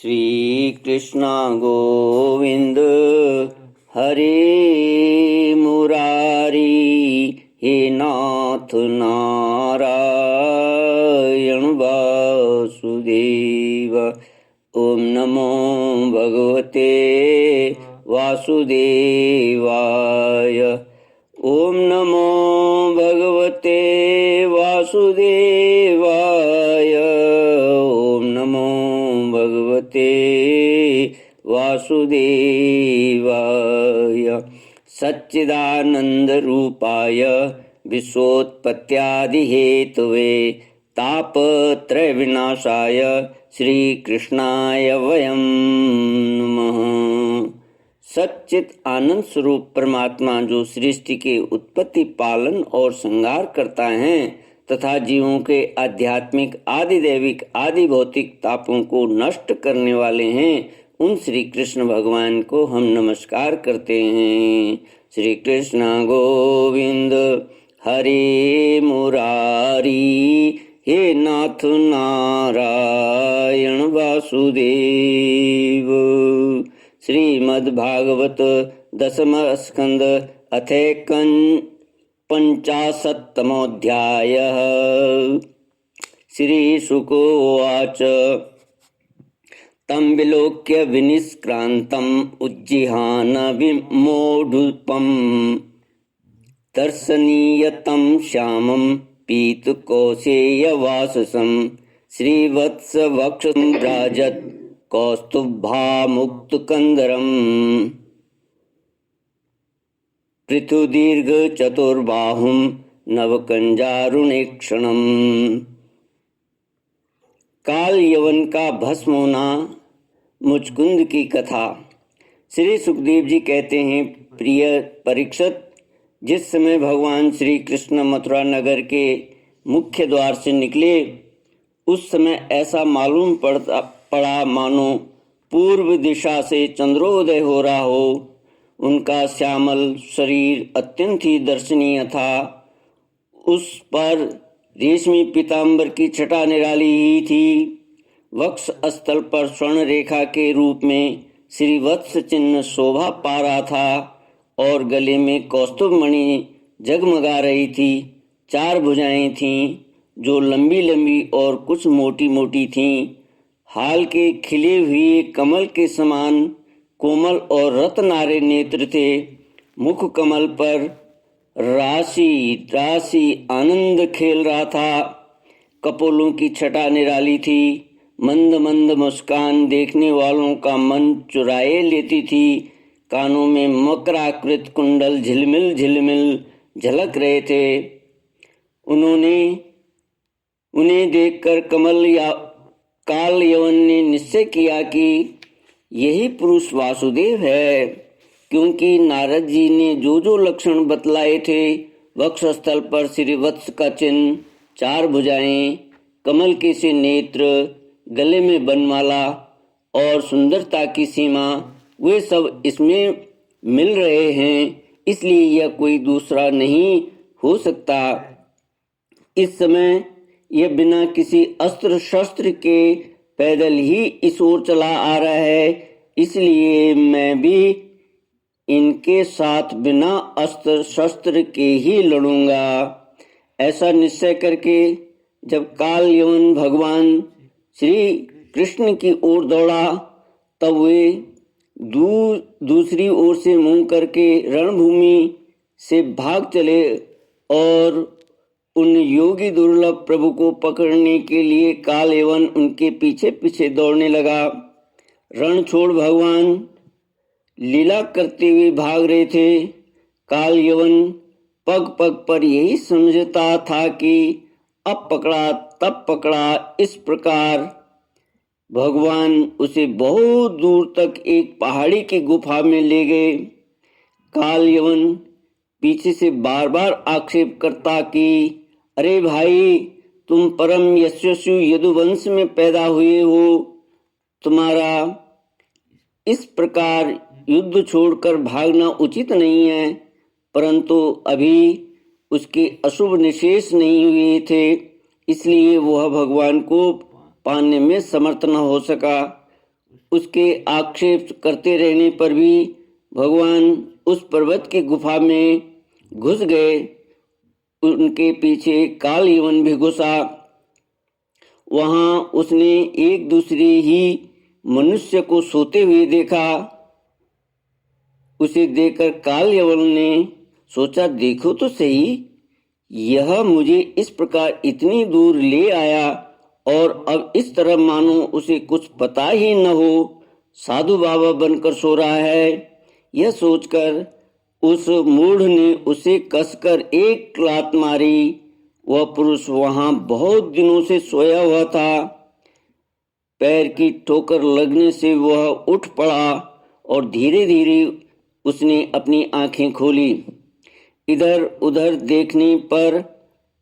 श्री कृष्ण गोविंद हरे मुरारी, हे नाथ नारायण वासुदेव। ओम नमो भगवते वासुदेवाय। ओम नमो भगवते वासुदेवाय। ओम नमो भगवते वासुदेवाय। सच्चिदानंद रूपाय विश्वोत्पत्त्यादि हेतवे तापत्रय विनाशाय श्री कृष्णाय वयं नमः। सच्चित आनंद स्वरूप परमात्मा जो सृष्टि के उत्पत्ति, पालन और संहार करता है तथा जीवों के आध्यात्मिक, आदि दैविक, आदि भौतिक तापों को नष्ट करने वाले हैं, उन श्री कृष्ण भगवान को हम नमस्कार करते हैं। श्री कृष्ण गोविंद हरे मुरारी, हे नाथ नारायण वासुदेव। श्रीमद्भागवत दशम स्कंद अथैकं 50तमोऽध्यायः। श्रीशुको उवाच तं विलोक्य विनिष्क्रान्तम् उज्जिहान विमूढुपम् दर्शनीयतं श्यामं पीतकौशेयवाससं श्रीवत्सवक्षं व्राजत् कौस्तुभामुक्तकन्दरम् पृथुदीर्घचतुर्बाहुं नवकंजारुणेक्षणम्। काल यवन का भस्म होना, मुचकुंद की कथा। श्री सुखदेव जी कहते हैं, प्रिय परीक्षित, जिस समय भगवान श्री कृष्ण मथुरा नगर के मुख्य द्वार से निकले, उस समय ऐसा मालूम पड़ा मानो पूर्व दिशा से चंद्रोदय हो रहा हो। उनका श्यामल शरीर अत्यंत ही दर्शनीय था। उस पर रेशमी पीतांबर की छटा निराली ही थी। वक्ष स्थल पर स्वर्ण रेखा के रूप में श्रीवत्स चिन्ह शोभा पा रहा था और गले में कौस्तुभ मणि जगमगा रही थी। 4 भुजाएं थीं जो लंबी लंबी और कुछ मोटी मोटी थीं। हाल के खिले हुए कमल के समान कोमल और रत्नारे नेत्र थे। मुख कमल पर राशि राशि आनंद खेल रहा था। कपोलों की छटा निराली थी। मंद मंद मुस्कान देखने वालों का मन चुराए लेती थी। कानों में मकराकृत कुंडल झिलमिल झिलमिल झलक रहे थे। उन्हें देखकर काल यवन ने निश्चय किया कि यही पुरुष वासुदेव है, क्योंकि नारद जी ने जो जो लक्षण बतलाए थे, वक्षस्थल पर श्रीवत्स का चिन्ह, 4 भुजाएं, कमल के से नेत्र, गले में बनमाला और सुंदरता की सीमा, वे सब इसमें मिल रहे हैं। इसलिए यह कोई दूसरा नहीं हो सकता। इस समय यह बिना किसी अस्त्र शस्त्र के पैदल ही इस ओर चला आ रहा है। इसलिए मैं भी इनके साथ बिना अस्त्र शस्त्र के ही लड़ूंगा। ऐसा निश्चय करके जब काल यवन भगवान श्री कृष्ण की ओर दौड़ा, तब वे दूसरी ओर से मुंह करके रणभूमि से भाग चले और उन योगी दुर्लभ प्रभु को पकड़ने के लिए काल यवन उनके पीछे पीछे दौड़ने लगा। रण छोड़ भगवान लीला करते हुए भाग रहे थे। काल यवन पग पग पर यही समझता था कि अब पकड़ा तब पकड़ा। इस प्रकार भगवान उसे बहुत दूर तक एक पहाड़ी की गुफा में ले गए। काल यवन पीछे से बार बार आक्षेप करता कि अरे भाई, तुम परम यशस्वी यदुवंश में पैदा हुए हो। तुम्हारा इस प्रकार युद्ध छोड़कर भागना उचित नहीं है। परंतु अभी उसके अशुभ निशेष नहीं हुए थे, इसलिए वह भगवान को पाने में समर्थ न हो सका। उसके आक्षेप करते रहने पर भी भगवान उस पर्वत की गुफा में घुस गए। उनके पीछे काल यवन भी घुसा। वहां उसने एक दूसरे ही मनुष्य को सोते हुए देखा। उसे देखकर काल यवन ने सोचा, देखो तो सही, यह मुझे इस प्रकार इतनी दूर ले आया और अब इस तरह मानो उसे कुछ पता ही न हो, साधु बाबा बनकर सो रहा है। यह सोचकर उस मूढ़ ने उसे कसकर एक लात मारी। वह पुरुष वहां बहुत दिनों से सोया हुआ था। पैर की ठोकर लगने से वह उठ पड़ा और धीरे धीरे उसने अपनी आंखें खोली। इधर उधर देखने पर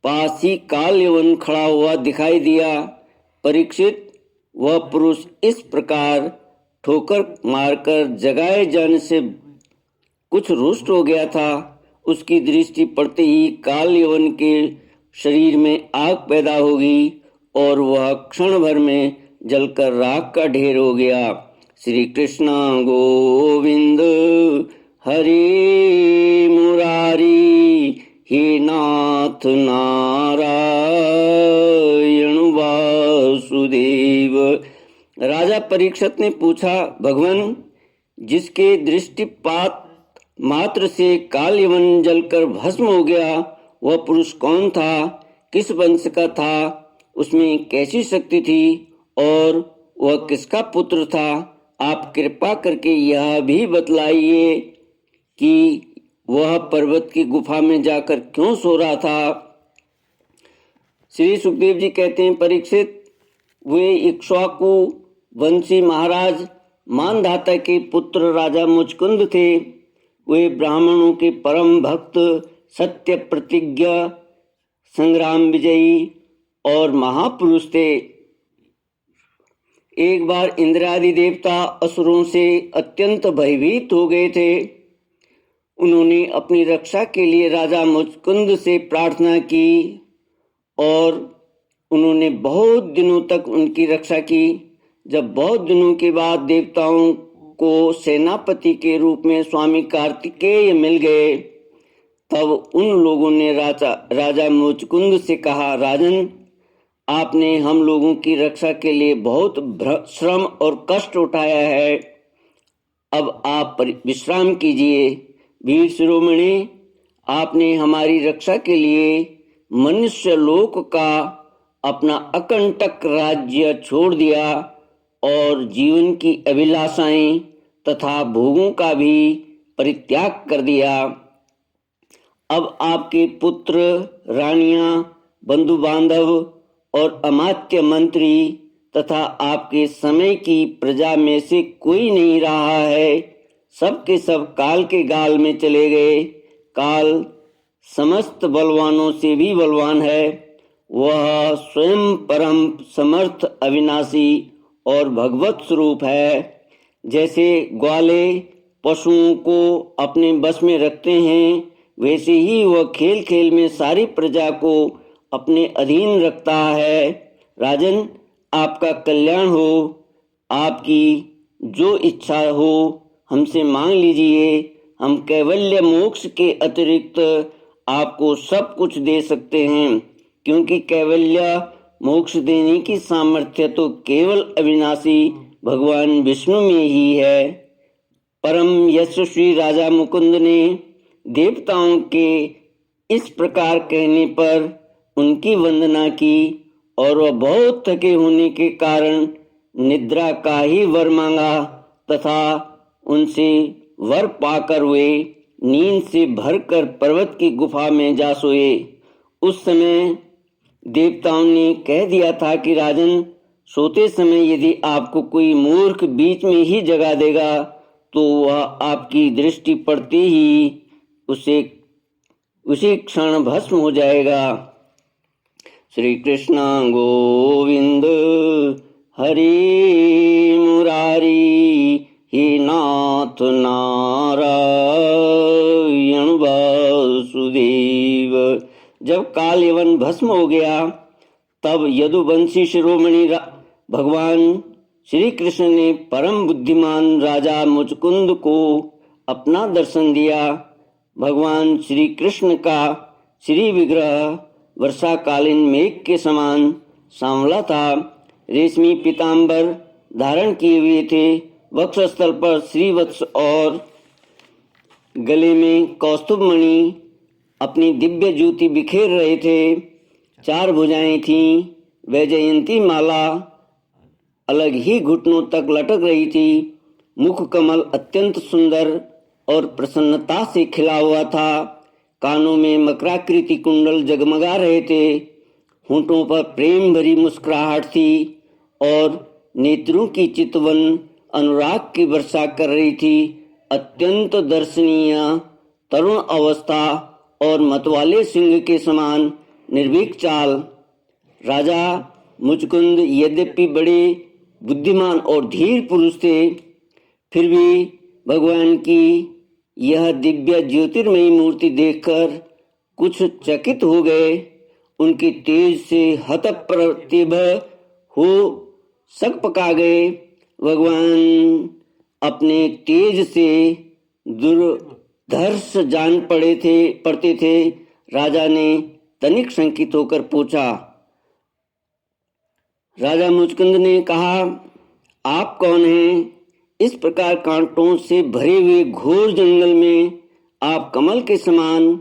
पास ही काल यवन खड़ा हुआ दिखाई दिया। परीक्षित, वह पुरुष इस प्रकार ठोकर मारकर जगाए जाने से कुछ रुष्ट हो गया था। उसकी दृष्टि पड़ते ही काल यवन के शरीर में आग पैदा हो गई और वह क्षण भर में जलकर राख का ढेर हो गया। श्री कृष्ण गोविंद हरे मुरारी, हे नाथ नारायण वासुदेव। राजा परीक्षित ने पूछा, भगवान, जिसके दृष्टिपात मात्र से काल यवन जलकर भस्म हो गया, वह पुरुष कौन था, किस वंश का था, उसमें कैसी शक्ति थी और वह किसका पुत्र था? आप कृपा करके यह भी बतलाइए कि वह पर्वत की गुफा में जाकर क्यों सो रहा था। श्री सुखदेव जी कहते हैं, परीक्षित, वे इक्ष्वाकु वंशी महाराज मानधाता के पुत्र राजा मुचकुंद थे। वे ब्राह्मणों के परम भक्त, सत्य प्रतिज्ञा, संग्राम विजयी और महापुरुष थे। एक बार इंद्रादि देवता असुरों से अत्यंत भयभीत हो गए थे। उन्होंने अपनी रक्षा के लिए राजा मुचकुंद से प्रार्थना की और उन्होंने बहुत दिनों तक उनकी रक्षा की। जब बहुत दिनों के बाद देवताओं को सेनापति के रूप में स्वामी कार्तिकेय मिल गए, तब उन लोगों ने राजा मुचकुंद से कहा, राजन, आपने हम लोगों की रक्षा के लिए बहुत श्रम और कष्ट उठाया है। अब आप विश्राम कीजिए। वीर शिरोमणि, आपने हमारी रक्षा के लिए मनुष्य लोक का अपना अकंटक राज्य छोड़ दिया और जीवन की अभिलाषाएं तथा भोगों का भी परित्याग कर दिया। अब आपके पुत्र, रानियां, बंधु बांधव और अमात्य मंत्री तथा आपके समय की प्रजा में से कोई नहीं रहा है। सब के सब काल के गाल में चले गए। काल समस्त बलवानों से भी बलवान है। वह स्वयं परम समर्थ, अविनाशी और भगवत स्वरूप है। जैसे ग्वाले पशुओं को अपने बस में रखते हैं, वैसे ही वह खेल खेल में सारी प्रजा को अपने अधीन रखता है। राजन, आपका कल्याण हो। आपकी जो इच्छा हो हमसे मांग लीजिए। हम कैवल्य मोक्ष के अतिरिक्त आपको सब कुछ दे सकते हैं, क्योंकि कैवल्य मोक्ष देने की सामर्थ्य तो केवल अविनाशी भगवान विष्णु में ही है। परम यशस्वी राजा मुकुंद ने देवताओं के इस प्रकार कहने पर उनकी वंदना की और वह बहुत थके होने के कारण निद्रा का ही वर मांगा तथा उनसे वर पाकर वे नींद से भरकर पर्वत की गुफा में जा सोए। उस समय देवताओं ने कह दिया था कि राजन, सोते समय यदि आपको कोई मूर्ख बीच में ही जगा देगा तो वह आपकी दृष्टि पड़ते ही उसी क्षण भस्म हो जाएगा। श्री कृष्ण गोविंद हरे मुरारी, हे नाथ नारायण वासुदेव। जब काल यवन भस्म हो गया, तब यदुवंशी शिरोमणि भगवान श्री कृष्ण ने परम बुद्धिमान राजा मुचकुंद को अपना दर्शन दिया। भगवान श्री कृष्ण का श्री विग्रह वर्षाकालीन मेघ के समान सांवला था। रेशमी पीताम्बर धारण किए हुए थे। वक्षस्थल पर श्रीवत्स और गले में कौस्तुभ मणि अपनी दिव्य ज्योति बिखेर रहे थे। 4 भुजाएं थीं। वैजयंती माला अलग ही घुटनों तक लटक रही थी। मुख कमल अत्यंत सुंदर और प्रसन्नता से खिला हुआ था। कानों में मकराकृति कुंडल जगमगा रहे थे। होंठों पर प्रेम भरी मुस्कुराहट थी और नेत्रों की चितवन अनुराग की वर्षा कर रही थी। अत्यंत दर्शनीय तरुण अवस्था और मतवाले सिंह के समान निर्भीक चाल। राजा मुचकुंद यद्यपि बड़े बुद्धिमान और धीर पुरुष थे, फिर भी भगवान की यह दिव्य ज्योतिर्मयी मूर्ति देखकर कुछ चकित हो गए। उनके तेज से हतप्रतिभ हो सक पका गए। भगवान अपने तेज से दुर्धर्ष जान पड़ते थे। राजा ने तनिक शंकित होकर पूछा। राजा मुचकुंद ने कहा, आप कौन हैं? इस प्रकार कांटों से भरे हुए घोर जंगल में आप कमल के समान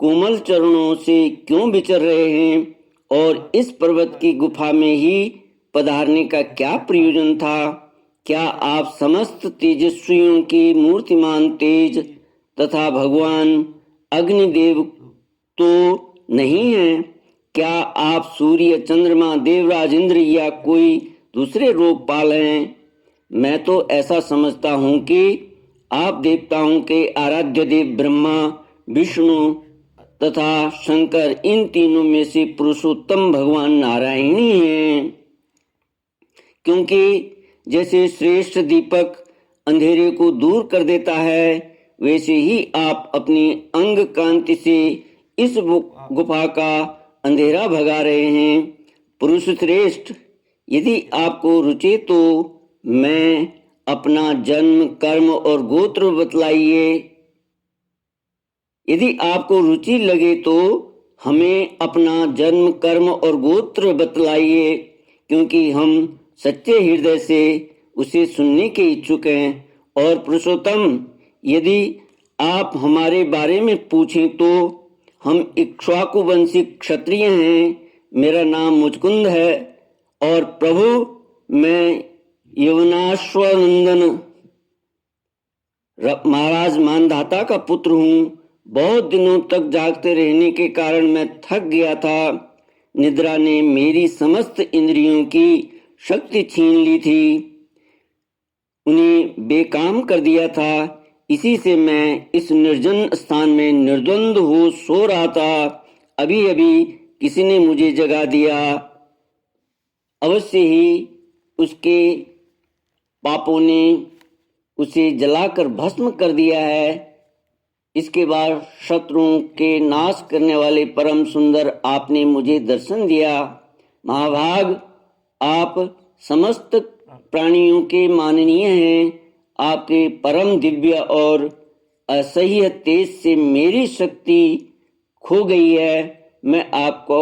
कोमल चरणों से क्यों विचर रहे हैं? और इस पर्वत की गुफा में ही पधारने का क्या प्रयोजन था? क्या आप समस्त तेजस्वियों के मूर्तिमान तेज तथा भगवान अग्निदेव तो नहीं हैं? क्या आप सूर्य, चंद्रमा, देवराज इंद्र या कोई दूसरे लोकपाल हैं? मैं तो ऐसा समझता हूँ कि आप देवताओं के आराध्य देव ब्रह्मा, विष्णु तथा शंकर, इन तीनों में से पुरुषोत्तम भगवान नारायण ही हैं। क्योंकि जैसे श्रेष्ठ दीपक अंधेरे को दूर कर देता है, वैसे ही आप अपनी अंग कांति से इस गुफा का अंधेरा भगा रहे हैं। पुरुष श्रेष्ठ, यदि आपको रुचे तो मैं अपना जन्म, कर्म और गोत्र बतलाइए। यदि आपको रुचि लगे तो हमें अपना जन्म, कर्म और गोत्र बतलाइए, क्योंकि हम सच्चे हृदय से उसे सुनने के इच्छुक हैं। और पुरुषोत्तम, यदि आप हमारे बारे में पूछें तो हम इक्ष्वाकु वंशी क्षत्रिय हैं। मेरा नाम मुचकुंद है और प्रभु मैं यवनाश्वनंदन महाराज मानधाता का पुत्र हूँ। बहुत दिनों तक जागते रहने के कारण मैं थक गया था। निद्रा ने मेरी समस्त इंद्रियों की शक्ति छीन ली थी, उन्हें बेकाम कर दिया था। इसी से मैं इस निर्जन स्थान में निर्द्वंद हो सो रहा था। अभी अभी किसी ने मुझे जगा दिया। अवश्य ही उसके पापों ने उसे जलाकर भस्म कर दिया है। इसके बाद शत्रुओं के नाश करने वाले परम सुंदर आपने मुझे दर्शन दिया। महाभाग, आप समस्त प्राणियों के माननीय हैं। आपके परम दिव्य और असह्य तेज से मेरी शक्ति खो गई है। मैं आपको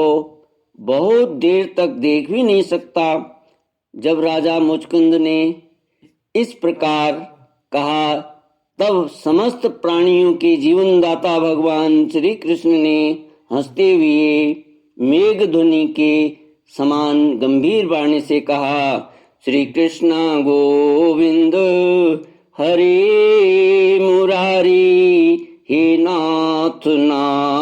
बहुत देर तक देख भी नहीं सकता। जब राजा मुचकुंद ने इस प्रकार कहा, तब समस्त प्राणियों के जीवनदाता भगवान श्री कृष्ण ने हंसते हुए मेघ ध्वनि के समान गंभीर वाणी से कहा, श्री कृष्ण गोविंद हरे मुरारी, हे नाथ नारायण